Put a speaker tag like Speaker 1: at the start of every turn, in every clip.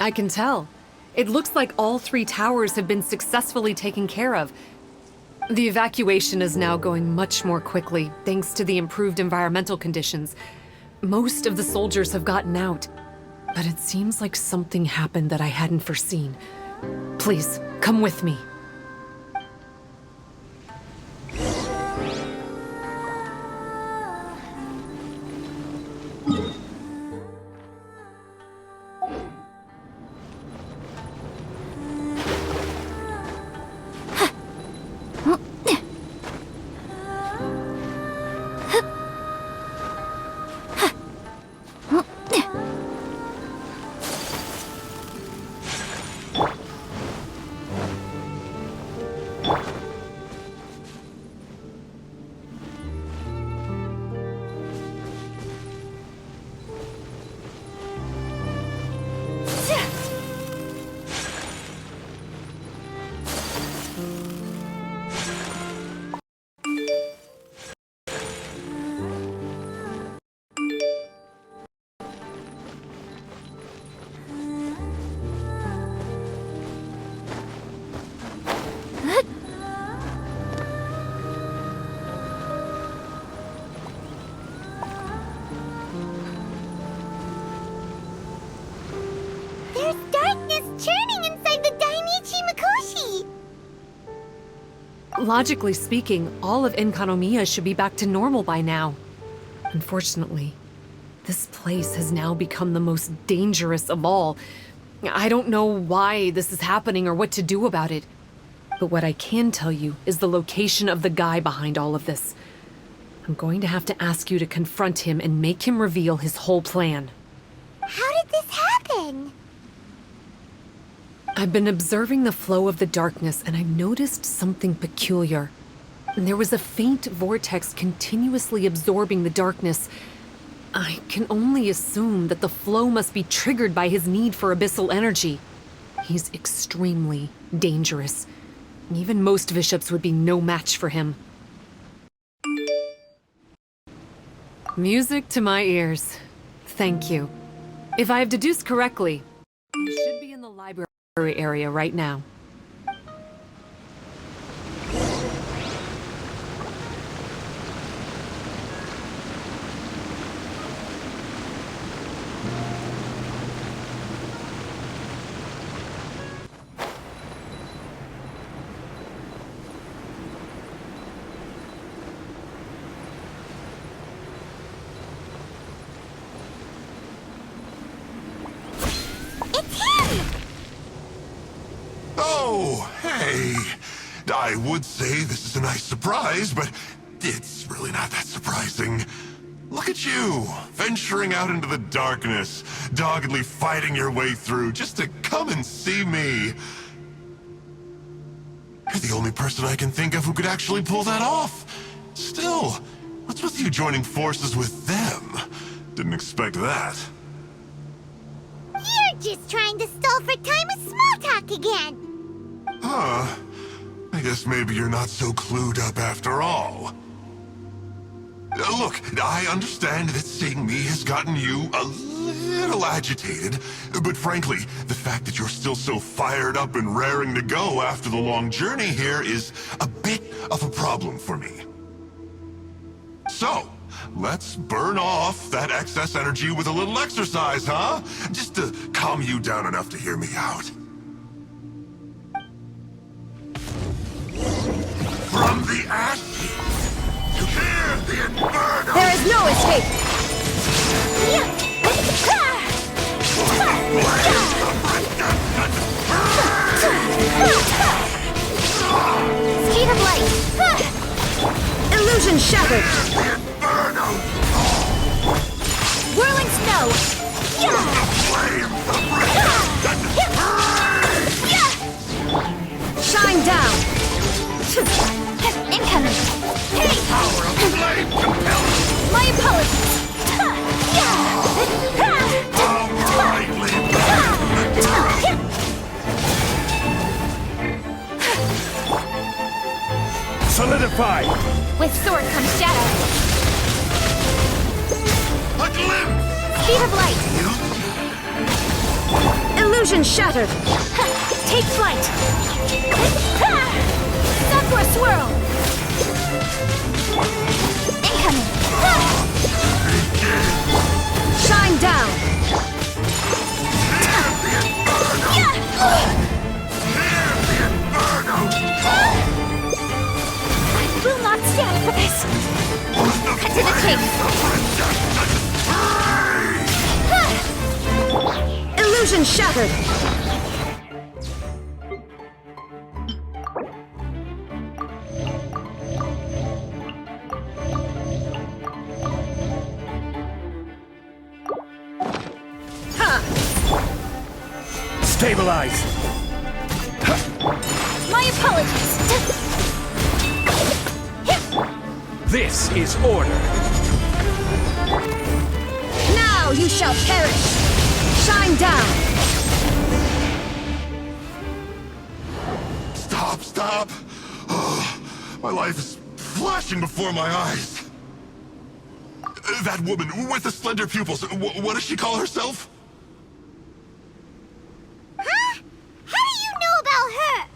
Speaker 1: I can tell. It looks like all 3 towers have been successfully taken care of. The evacuation is now going much more quickly, thanks to the improved environmental conditions. Most of the soldiers have gotten out, but it seems like something happened that I hadn't foreseen. Please, come with me. Logically speaking, all of Enkanomiya should be back to normal by now. Unfortunately, this place has now become the most dangerous of all. I don't know why this is happening or what to do about it. But what I can tell you is the location of the guy behind all of this. I'm going to have to ask you to confront him and make him reveal his whole plan.
Speaker 2: How did this happen?
Speaker 1: I've been observing the flow of the darkness, and I've noticed something peculiar. There was a faint vortex continuously absorbing the darkness. I can only assume that the flow must be triggered by his need for abyssal energy. He's extremely dangerous. Even most bishops would be no match for him. Music to my ears. Thank you. If I have deduced correctly, he should be in the library area right now.
Speaker 3: Oh, hey. I would say this is a nice surprise, but it's really not that surprising. Look at you, venturing out into the darkness, doggedly fighting your way through just to come and see me. You're the only person I can think of who could actually pull that off. Still, what's with you joining forces with them? Didn't expect that.
Speaker 2: You're just trying to stall for time with small talk again.
Speaker 3: Huh. I guess maybe you're not so clued up after all. Look, I understand that seeing me has gotten you a little agitated, but frankly, the fact that you're still so fired up and raring to go after the long journey here is a bit of a problem for me. So, let's burn off that excess energy with a little exercise, huh? Just to calm you down enough to hear me out. From the ash to hear the inferno!
Speaker 2: There is no escape! Speed of light! Illusion shattered!
Speaker 3: Inferno!
Speaker 2: Whirling snow! Shine down! Incoming! Hey!
Speaker 3: Power of flame compels!
Speaker 2: My apologies!
Speaker 3: How brightly
Speaker 4: Solidify!
Speaker 2: With sword comes shadow!
Speaker 3: a glimpse!
Speaker 2: Speed of light!
Speaker 5: Illusion shattered! Take flight! Southwest swirl! Incoming! Shine down! I will not stand for this! Cut to the chase! Illusion shattered!
Speaker 4: Stabilize!
Speaker 5: My apologies!
Speaker 4: This is order!
Speaker 5: Now you shall perish! Shine down!
Speaker 3: Stop! Oh, my life is flashing before my eyes. That woman with the slender pupils, what does she call herself?
Speaker 2: Huh? How do you know about her?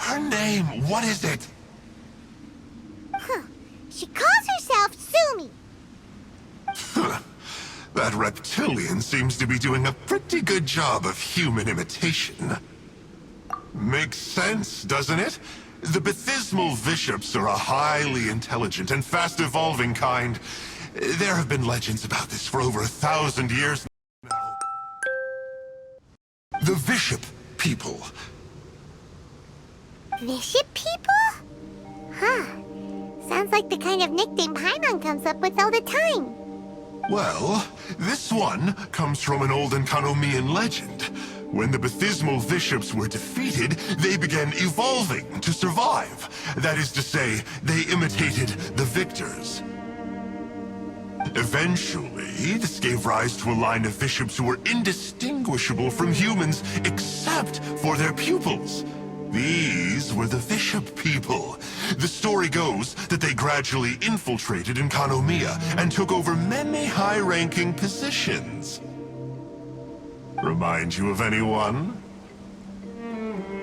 Speaker 3: Her name, what is it?
Speaker 2: She calls herself Sumi.
Speaker 3: That reptilian seems to be doing a pretty good job of human imitation. Makes sense, doesn't it? The Bathysmal Bishops are a highly intelligent and fast-evolving kind. There have been legends about this for over 1,000 years now. The Bishop people.
Speaker 2: Bishop people? Huh. Sounds like the kind of nickname Paimon comes up with all the time.
Speaker 3: Well, this one comes from an old Enkanomian legend. When the Bathysmal Bishops were defeated, they began evolving to survive. That is to say, they imitated the victors. Eventually, this gave rise to a line of bishops who were indistinguishable from humans except for their pupils. These were the Bishop people. The story goes that they gradually infiltrated Enkanomiya and took over many high-ranking positions. Remind you of anyone?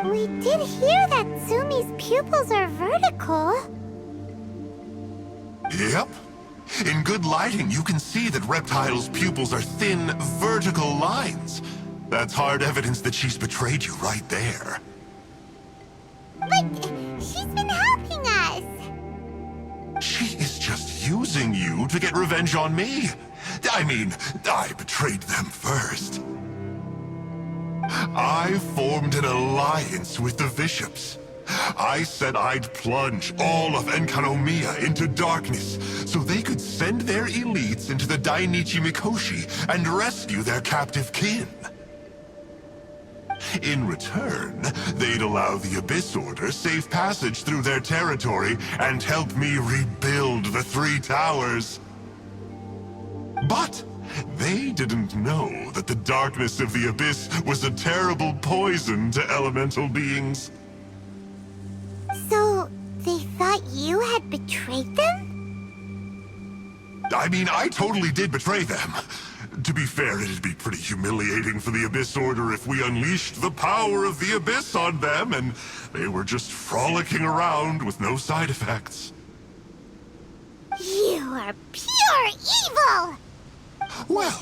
Speaker 2: We did hear that Sumi's pupils are vertical.
Speaker 3: Yep. In good lighting, you can see that Reptile's pupils are thin, vertical lines. That's hard evidence that she's betrayed you right there.
Speaker 2: But she's been helping us.
Speaker 3: She is just using you to get revenge on me. I mean, I betrayed them first. I formed an alliance with the bishops. I said I'd plunge all of Enkanomiya into darkness so they could send their elites into the Dainichi Mikoshi and rescue their captive kin. In return, they'd allow the Abyss Order safe passage through their territory and help me rebuild the Three Towers. But they didn't know that the darkness of the Abyss was a terrible poison to elemental beings.
Speaker 2: So, they thought you had betrayed them?
Speaker 3: I mean, I totally did betray them. To be fair, it'd be pretty humiliating for the Abyss Order if we unleashed the power of the Abyss on them and they were just frolicking around with no side effects.
Speaker 2: You are pure evil!
Speaker 3: Well,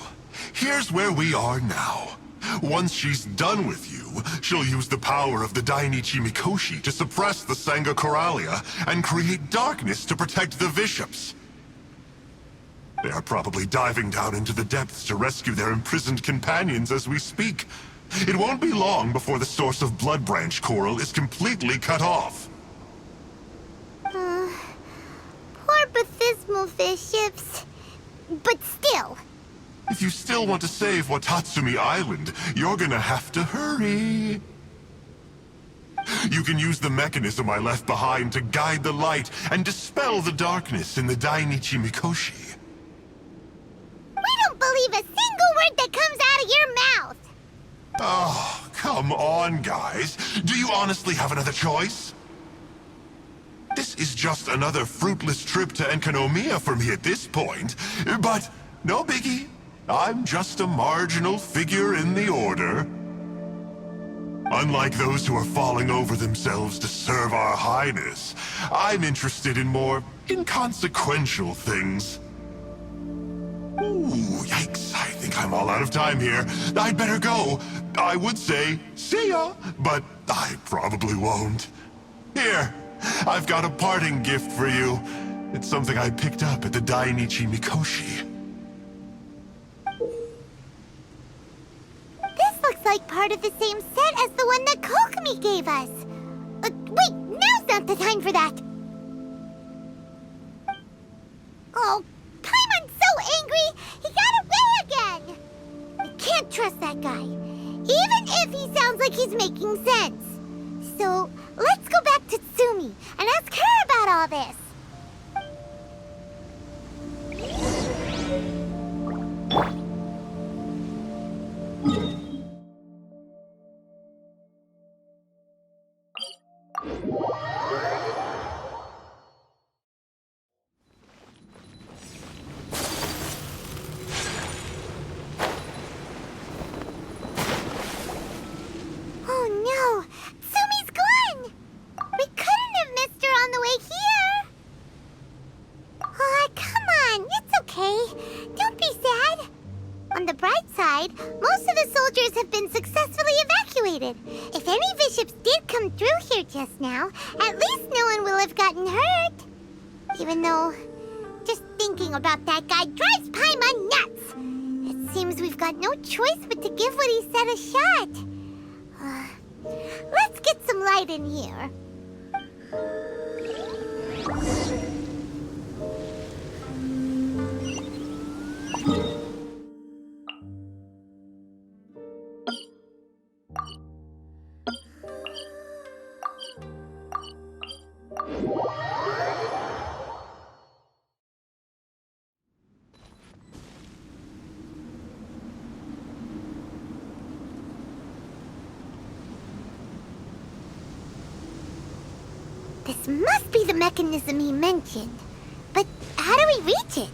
Speaker 3: here's where we are now. Once she's done with you, she'll use the power of the Dainichi Mikoshi to suppress the Sangha Coralia and create darkness to protect the bishops. They are probably diving down into the depths to rescue their imprisoned companions as we speak. It won't be long before the source of Blood Branch Coral is completely cut off.
Speaker 2: Poor Bathysmal bishops. But still.
Speaker 3: If you still want to save Watatsumi Island, you're gonna have to hurry. You can use the mechanism I left behind to guide the light and dispel the darkness in the Dainichi Mikoshi.
Speaker 2: We don't believe a single word that comes out of your mouth!
Speaker 3: Oh, come on, guys. Do you honestly have another choice? This is just another fruitless trip to Enkanomiya for me at this point, but no biggie. I'm just a marginal figure in the order. Unlike those who are falling over themselves to serve our highness, I'm interested in more inconsequential things. Ooh, yikes. I think I'm all out of time here. I'd better go. I would say, see ya, but I probably won't. Here, I've got a parting gift for you. It's something I picked up at the Dainichi Mikoshi.
Speaker 2: This looks like part of the same set as the one that Kokomi gave us. Wait, now's not the time for that. Oh, Paimon's so angry, he got away again. I can't trust that guy, even if he sounds like he's making sense. So, let's go back to Tsumi and ask her about all this. Oh no! Tsumi's gone! We couldn't have missed her on the way here! Oh, come on, it's okay. Don't be sad. On the bright side, most of the soldiers have been successfully evacuated. If any bishops did come through here just now, at least no one will have gotten hurt. Even though, just thinking about that guy drives Paimon nuts. It seems we've got no choice but to give what he said a shot. Let's get some light in here. This must be the mechanism he mentioned. But how do we reach it?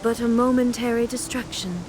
Speaker 6: but a momentary distraction.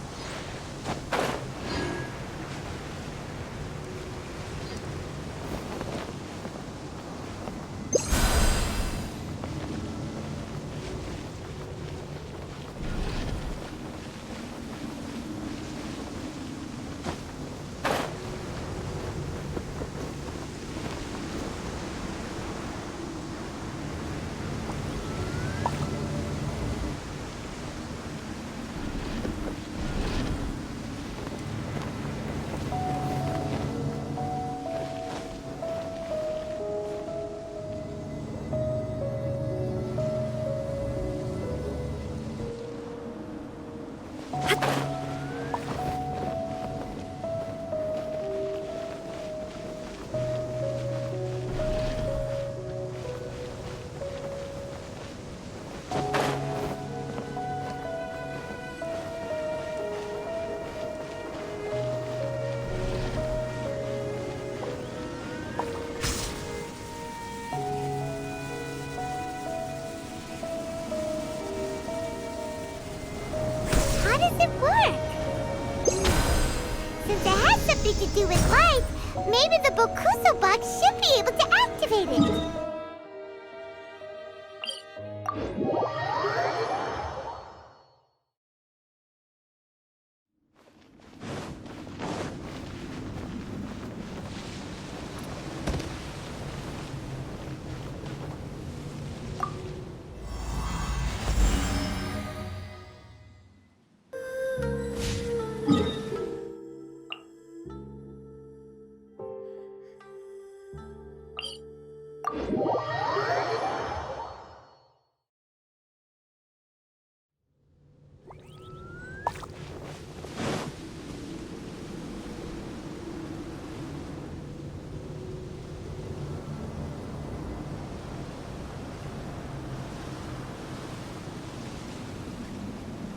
Speaker 2: How does it work? Since it has something to do with light, maybe the Bokuso box should be able to activate it.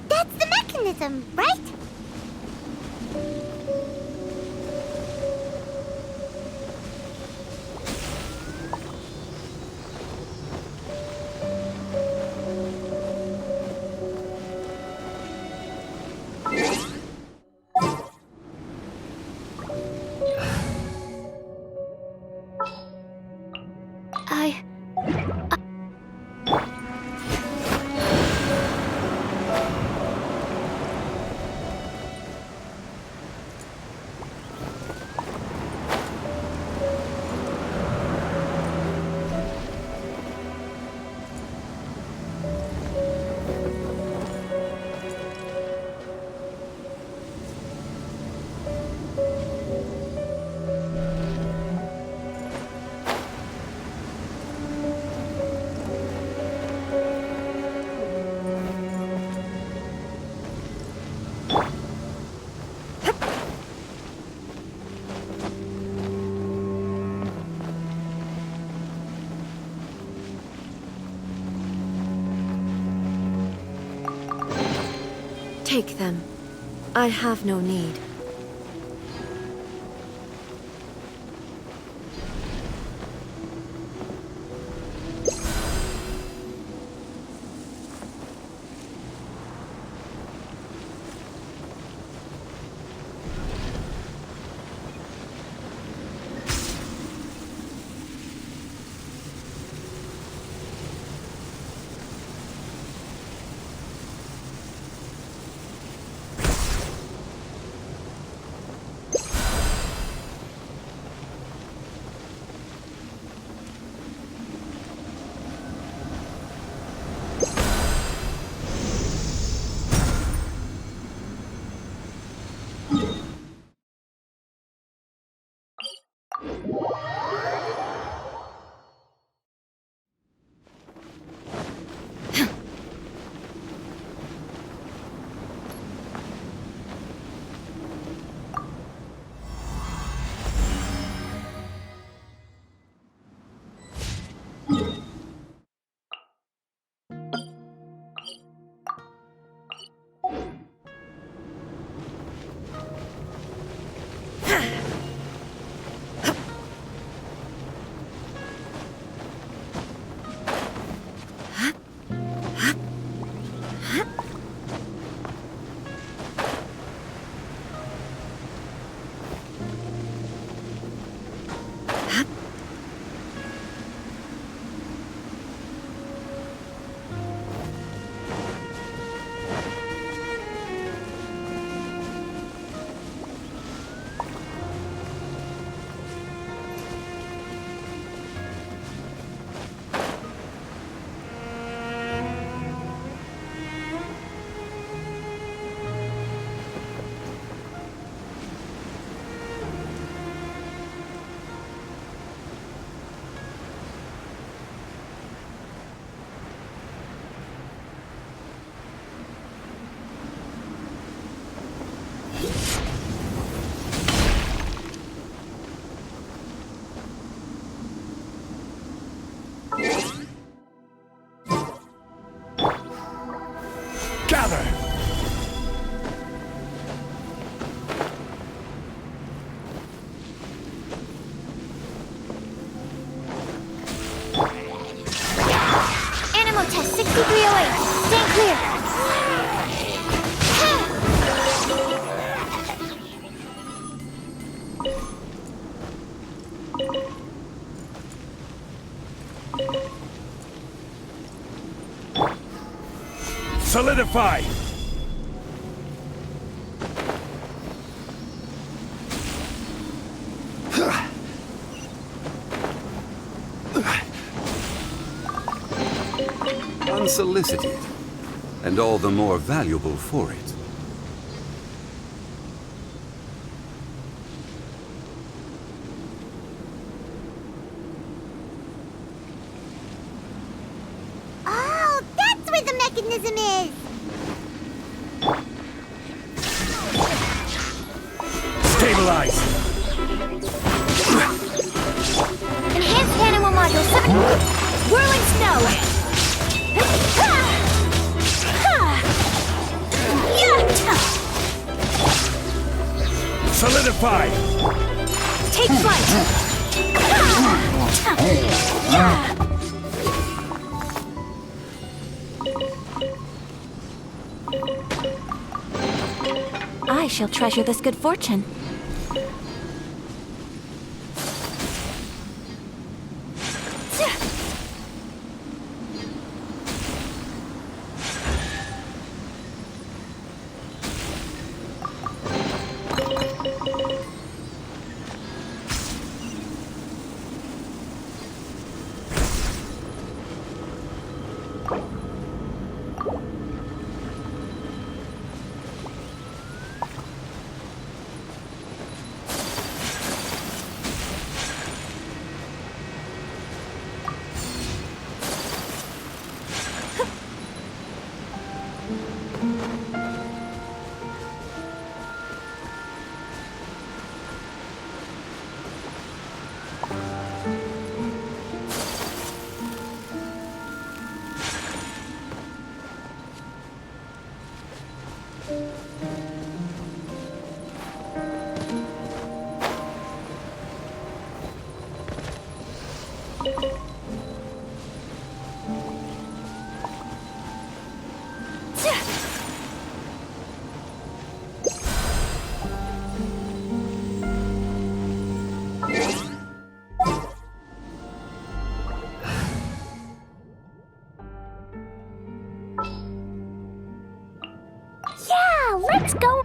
Speaker 2: That's the mechanism, right?
Speaker 6: I... Take them. I have no need.
Speaker 4: gather!
Speaker 5: Animal test 6308. Stand clear.
Speaker 4: Solidify!
Speaker 7: Unsolicited, and all the more valuable for it.
Speaker 2: Oh, that's where the mechanism is!
Speaker 4: Stabilize!
Speaker 5: Enhanced animal module 7. Whirling snow.
Speaker 4: Solidify!
Speaker 5: Take flight. I shall treasure this good fortune. Yeah, let's go.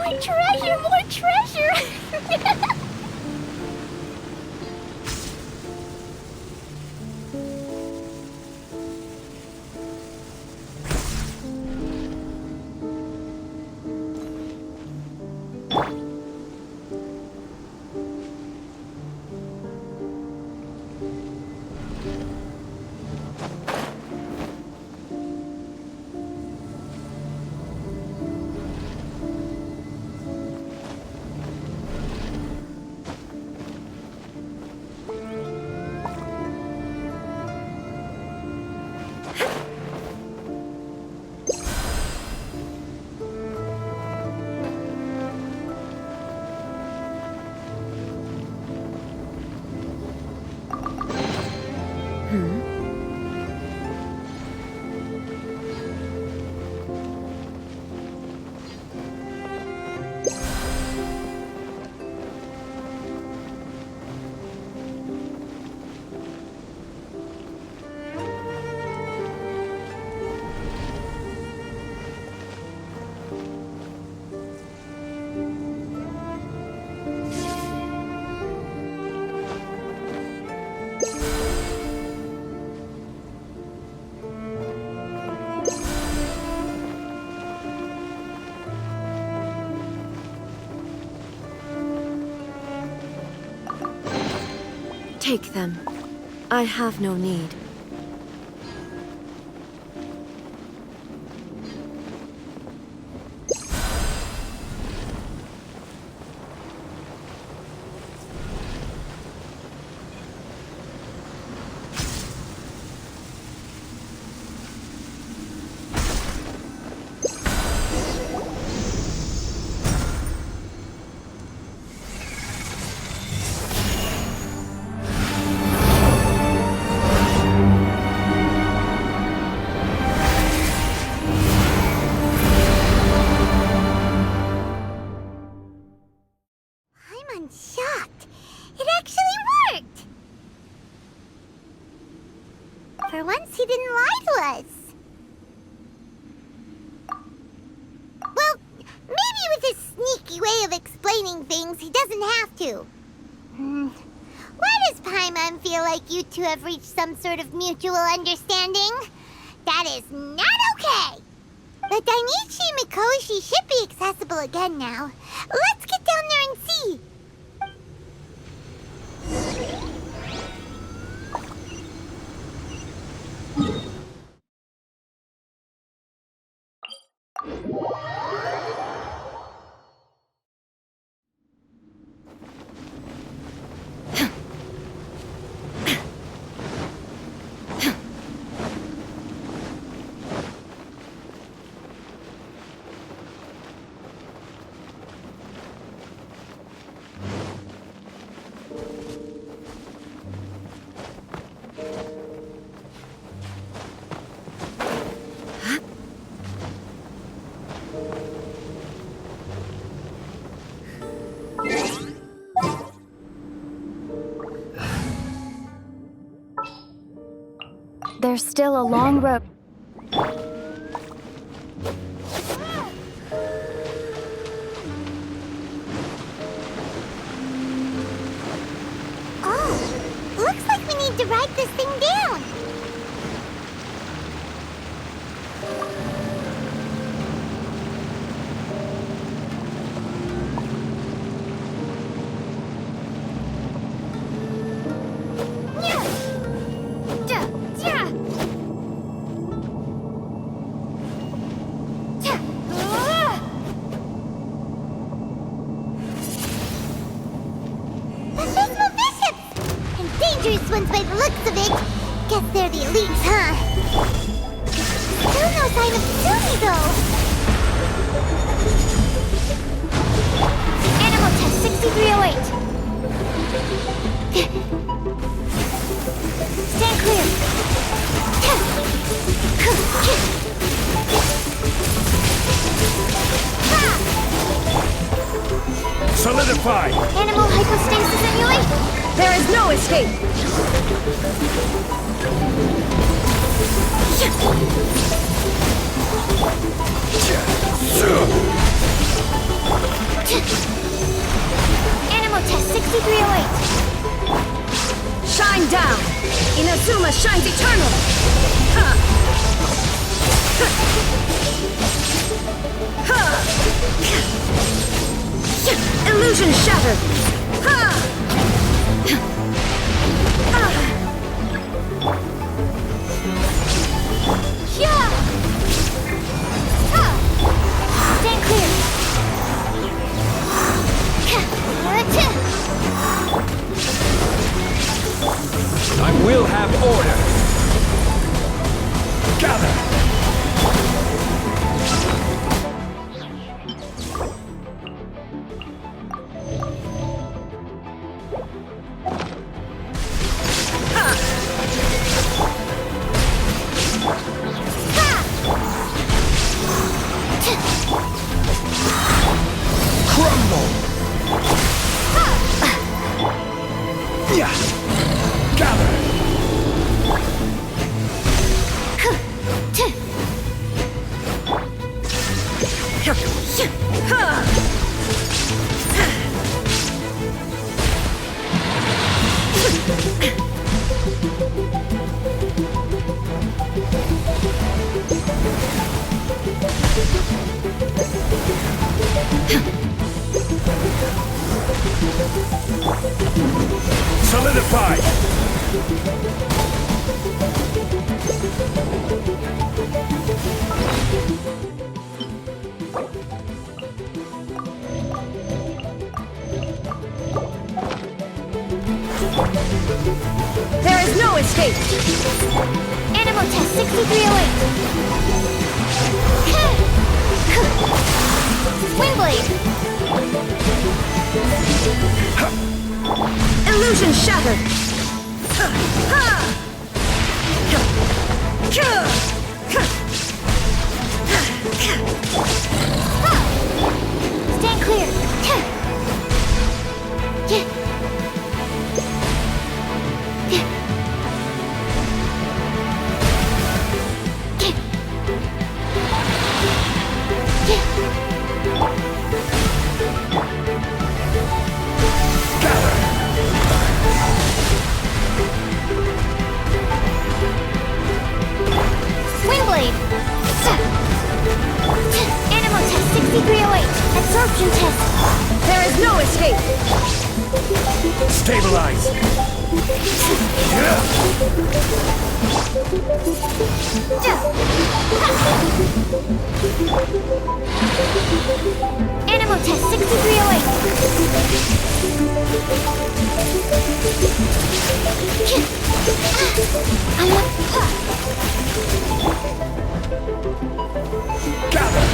Speaker 5: More treasure! More treasure!
Speaker 6: Take them. I have no need.
Speaker 2: I'm shocked. It actually worked! For once, he didn't lie to us. Well, maybe with his sneaky way of explaining things, he doesn't have to. Why does Paimon feel like you two have reached some sort of mutual understanding? That is not okay! The Dainichi Mikoshi should be accessible again now. Let's get down there and see.
Speaker 5: There's still a long road.
Speaker 2: Oh, looks like we need to write this thing down. Dangerous ones by the looks of it. Guess they're the elites, huh? Still no sign of Tsumi, though.
Speaker 5: Animal test 6308. Stand clear.
Speaker 4: Solidify!
Speaker 5: Animal hypostasis emulate.
Speaker 6: There is no escape!
Speaker 5: Animal test 6308.
Speaker 6: Shine down! Inazuma shines eternal! Ha! Ha! Illusion shattered! Ha!
Speaker 5: Yeah! Ha! Stand clear.
Speaker 4: I will have order. Gather. Crumble. Yeah. Gather. Solidified.
Speaker 6: There is no escape!
Speaker 5: Animal test 6308. Swing blade.
Speaker 6: Illusion shattered!
Speaker 5: Stand clear. Swing blade. Animal test 6308. Absorption test.
Speaker 6: There is no escape!
Speaker 4: Stabilize.
Speaker 5: Animal test 6308.
Speaker 4: Gather.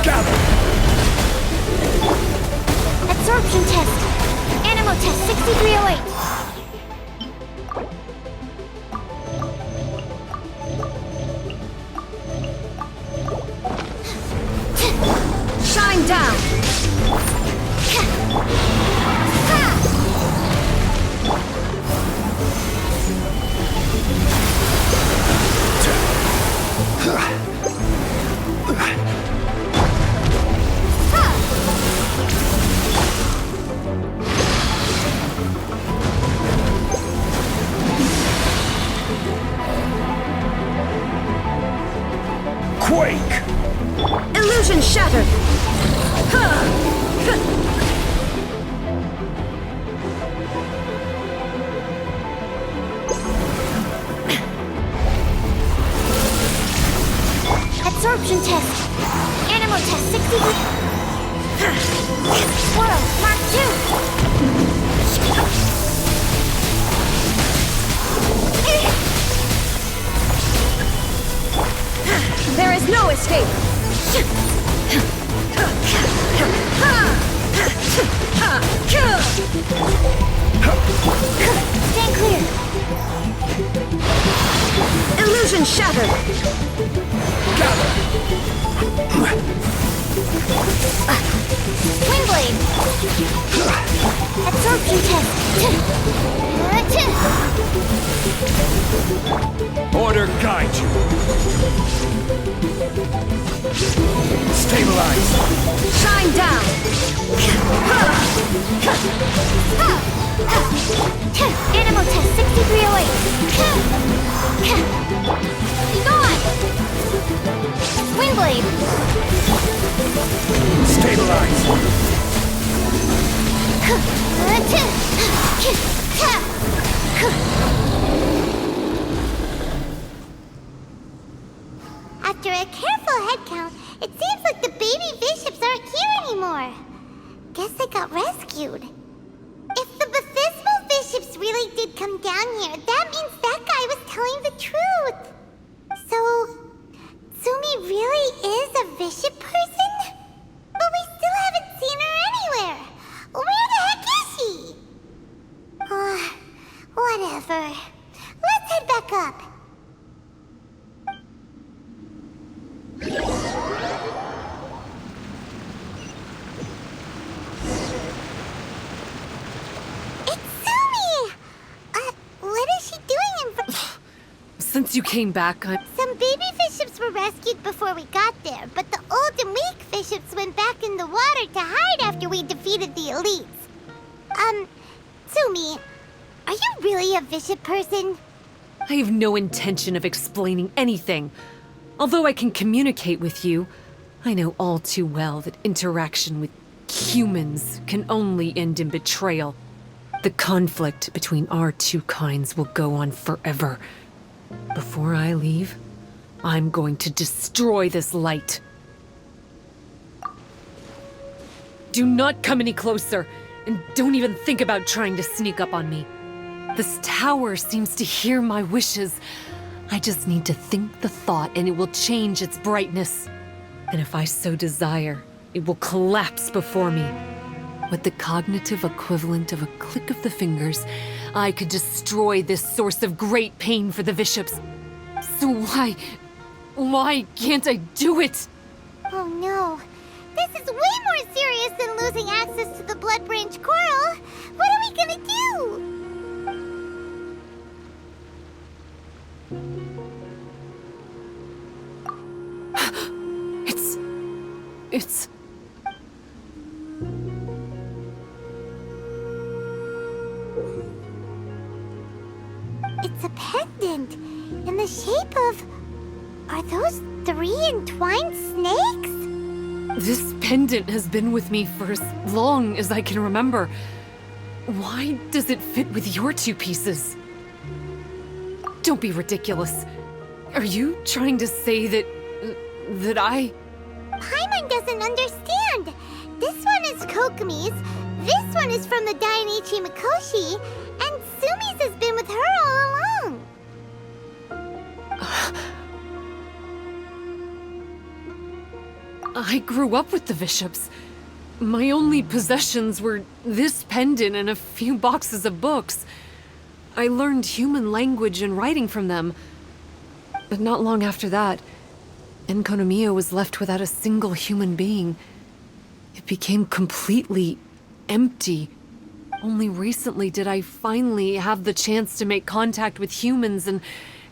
Speaker 4: Gather.
Speaker 5: Absorption test. Animal test 6308.
Speaker 6: Shine down!
Speaker 4: Quake.
Speaker 6: Illusion shattered!
Speaker 5: Absorption test. Animal test 63. Swirl, Mark 2.
Speaker 6: There is no escape!
Speaker 5: Stand clear.
Speaker 6: Illusion shattered!
Speaker 4: Gather.
Speaker 5: Swing blade. Absorption test.
Speaker 4: Order guide you. Stabilize.
Speaker 6: Shine down!
Speaker 5: Animal test 6308. Be gone! Windblade.
Speaker 4: Stabilize.
Speaker 2: After a careful head count, it seems like the baby bishops aren't here anymore. Guess they got rescued. If the Baptismal bishops really did come down here, that means that guy was telling the truth. So, Sumi really is a bishop person? But we still haven't seen her anywhere. Where the heck is she? Whatever. Let's head back up. It's Sumi! What is she doing in
Speaker 1: Since you came back,
Speaker 2: Some baby bishops were rescued before we got there, but the old and weak bishops went back in the water to hide after we defeated the elites. Sumi, are you really a bishop person?
Speaker 1: I have no intention of explaining anything. Although I can communicate with you, I know all too well that interaction with humans can only end in betrayal. The conflict between our two kinds will go on forever. Before I leave, I'm going to destroy this light. Do not come any closer, and don't even think about trying to sneak up on me. This tower seems to hear my wishes. I just need to think the thought and it will change its brightness. And if I so desire, it will collapse before me. With the cognitive equivalent of a click of the fingers, I could destroy this source of great pain for the bishops. So why can't I do it?
Speaker 2: Oh no. This is way more serious than losing access to the Blood Branch Coral. What are we gonna do?
Speaker 1: It's...
Speaker 2: It's a pendant in the shape of... Are those 3 entwined snakes?
Speaker 1: This pendant has been with me for as long as I can remember. Why does it fit with your 2 pieces? Don't be ridiculous. Are you trying to say that I...
Speaker 2: Paimon doesn't understand. This one is Kokomi's, this one is from the Dainichi Mikoshi, and Sumi's has been with her all along.
Speaker 1: I grew up with the bishops. My only possessions were this pendant and a few boxes of books. I learned human language and writing from them. But not long after that, Enkonomiya was left without a single human being. It became completely empty. Only recently did I finally have the chance to make contact with humans and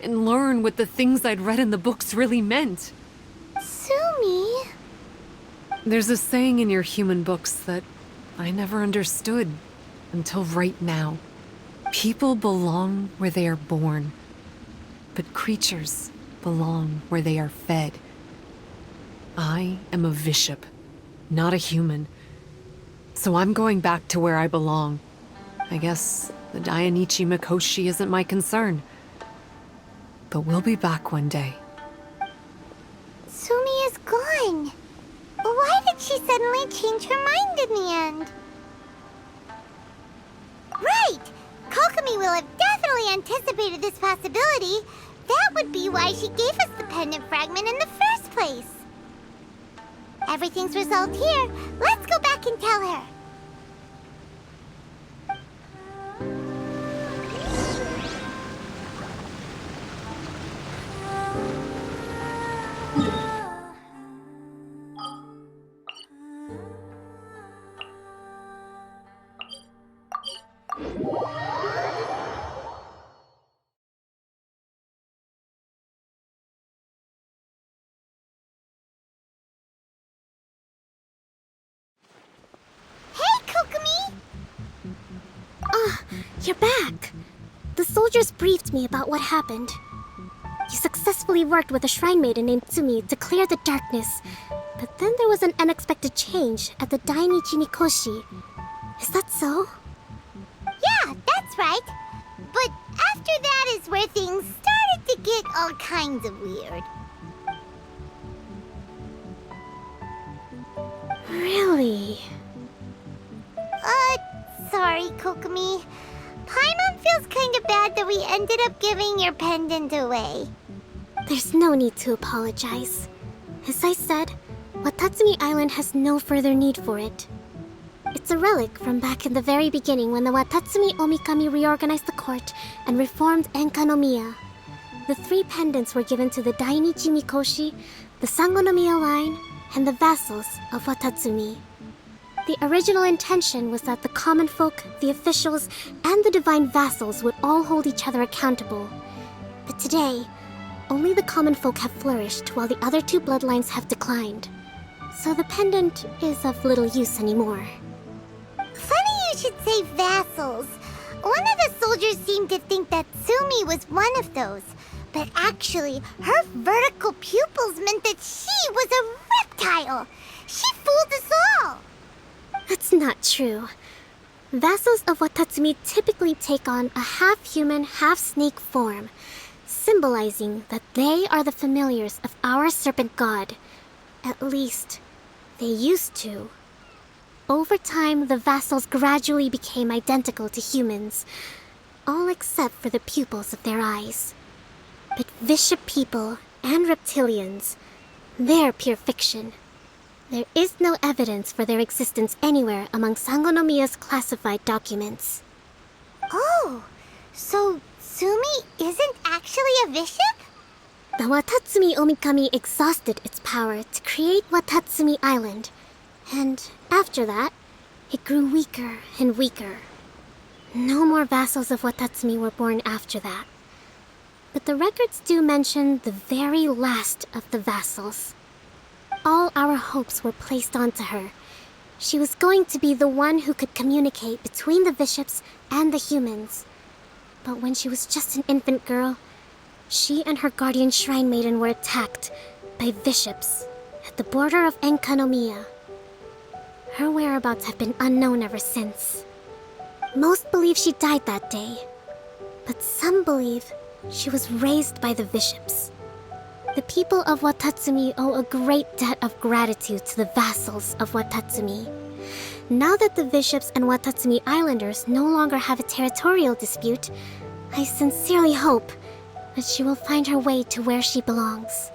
Speaker 1: learn what the things I'd read in the books really meant.
Speaker 2: Sumi?
Speaker 1: There's a saying in your human books that I never understood until right now. People belong where they are born, but creatures belong where they are fed. I am a bishop, not a human. So I'm going back to where I belong. I guess the Dainichi Mikoshi isn't my concern. But we'll be back one day.
Speaker 2: Sumi is gone. Why did she suddenly change her mind in the end? Right! Kokomi will have definitely anticipated this possibility. That would be why she gave us the pendant fragment in the first place. Everything's resolved here. Let's go back and tell her. Hey, Kokomi!
Speaker 5: You're back. The soldiers briefed me about what happened. You successfully worked with a shrine maiden named Tsumi to clear the darkness, but then there was an unexpected change at the Dainichi Mikoshi. Is that so?
Speaker 2: Yeah, that's right. But after that is where things started to get all kinds of weird.
Speaker 5: Really?
Speaker 2: Sorry, Kokomi. Paimon feels kinda bad that we ended up giving your pendant away.
Speaker 5: There's no need to apologize. As I said, Watatsumi Island has no further need for it. It's a relic from back in the very beginning when the Watatsumi Omikami reorganized the court and reformed Enkanomiya. The 3 pendants were given to the Dainichi Mikoshi, the Sangonomiya line, and the vassals of Watatsumi. The original intention was that the common folk, the officials, and the divine vassals would all hold each other accountable. But today, only the common folk have flourished while the other 2 bloodlines have declined. So the pendant is of little use anymore.
Speaker 2: Funny you should say vassals. One of the soldiers seemed to think that Tsumi was one of those. But actually, her vertical pupils meant that she was a reptile. She fooled us all.
Speaker 5: That's not true. Vassals of Watatsumi typically take on a half-human, half-snake form, symbolizing that they are the familiars of our serpent god. At least, they used to. Over time, the vassals gradually became identical to humans, all except for the pupils of their eyes. But Bishop people and reptilians, they're pure fiction. There is no evidence for their existence anywhere among Sangonomiya's classified documents.
Speaker 2: Oh, so Tsumi isn't actually a bishop?
Speaker 5: The Watatsumi Omikami exhausted its power to create Watatsumi Island, and after that, it grew weaker and weaker. No more vassals of Watatsumi were born after that. But the records do mention the very last of the vassals. All our hopes were placed onto her. She was going to be the one who could communicate between the bishops and the humans. But when she was just an infant girl, she and her guardian shrine maiden were attacked by bishops at the border of Enkanomiya. Her whereabouts have been unknown ever since. Most believe she died that day, but some believe she was raised by the bishops. The people of Watatsumi owe a great debt of gratitude to the vassals of Watatsumi. Now that the bishops and Watatsumi Islanders no longer have a territorial dispute, I sincerely hope that she will find her way to where she belongs.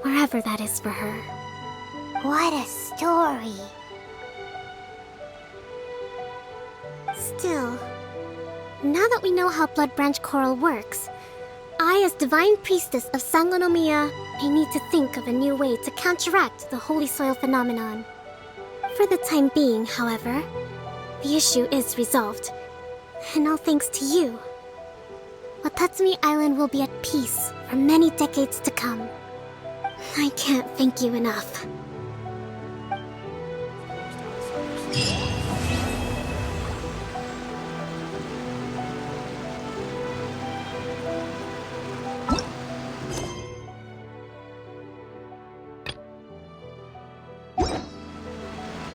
Speaker 5: Wherever that is for her.
Speaker 2: What a story.
Speaker 5: Still, now that we know how Blood Branch Coral works, I, as Divine Priestess of Sangonomiya, may need to think of a new way to counteract the Holy Soil phenomenon. For the time being, however, the issue is resolved, and all thanks to you. Watatsumi Island will be at peace for many decades to come. I can't thank you enough.